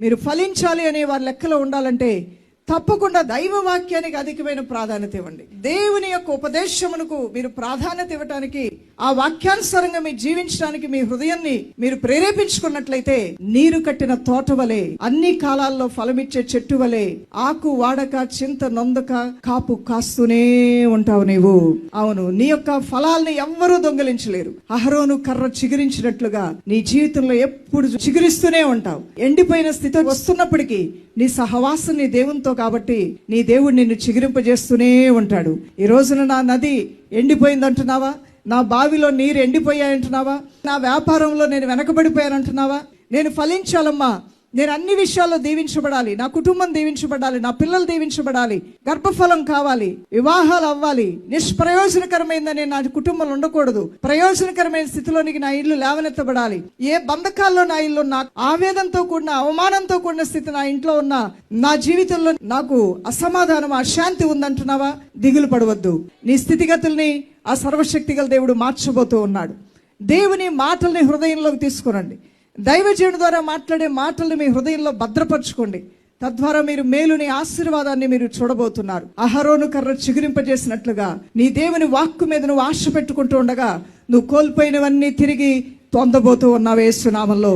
మీరు ఫలించాలి అనే వారి లెక్కలో ఉండాలంటే తప్పకుండా దైవ వాక్యానికి అధికమైన ప్రాధాన్యత ఇవ్వండి. దేవుని యొక్క ఉపదేశమునకు మీరు ప్రాధాన్యత ఇవ్వటానికి, ఆ వాక్యానుసారంగా మీరు జీవించడానికి మీ హృదయాన్ని మీరు ప్రేరేపించుకున్నట్లయితే నీరు కట్టిన తోట వలె, అన్ని కాలాల్లో ఫలమిచ్చే చెట్టు వలె, ఆకు వాడక చింత నొందక కాపు కాస్తూనే ఉంటావు నీవు. అవును, నీ యొక్క ఫలాల్ని ఎవ్వరూ దొంగిలించలేరు. అహరోను కర్ర చిగురించినట్లుగా నీ జీవితంలో ఎప్పుడు చిగురిస్తూనే ఉంటావు. ఎండిపోయిన స్థితి వస్తున్నప్పటికీ నీ సహవాసం నీ దేవునితో కాబట్టి నీ దేవుడు నిన్ను చిగురింపజేస్తూనే ఉంటాడు. ఈ రోజున నా నది ఎండిపోయింది అంటున్నావా? నా బావిలో నీరు ఎండిపోయాయంటున్నావా? నా వ్యాపారంలో నేను వెనకబడిపోయానంటున్నావా? నేను ఫలించాలమ్మా, నేను అన్ని విషయాల్లో దీవించబడాలి, నా కుటుంబం దీవించబడాలి, నా పిల్లలు దీవించబడాలి, గర్భఫలం కావాలి, వివాహాలు అవ్వాలి, నిష్ప్రయోజనకరమైందని నా కుటుంబం ఉండకూడదు, ప్రయోజనకరమైన స్థితిలోనికి నా ఇల్లు లేవనెత్తబడాలి, ఏ బంధకాల్లో నా ఇల్లు ఉన్నా, ఆవేదంతో కూడిన అవమానంతో కూడిన స్థితి నా ఇంట్లో ఉన్నా, నా జీవితంలో నాకు అసమాధానం అశాంతి ఉందంటున్నావా? దిగులు పడవద్దు. నీ స్థితిగతుల్ని ఆ సర్వశక్తిగల దేవుడు మార్చబోతూ ఉన్నాడు. దేవుని మాటల్ని హృదయంలోకి తీసుకురండి. దైవజనుడి ద్వారా మాట్లాడే మాటల్ని మీ హృదయంలో భద్రపరచుకోండి. తద్వారా మీరు మేలుని ఆశీర్వాదాన్ని మీరు చూడబోతున్నారు. అహరోను కర్ర చిగురింపజేసినట్లుగా నీ దేవుని వాక్కు మీద నువ్వు ఆశ పెట్టుకుంటూ ఉండగా నువ్వు కోల్పోయినవన్నీ తిరిగి పొందబోతూ ఉన్నావు యేసు నామములో.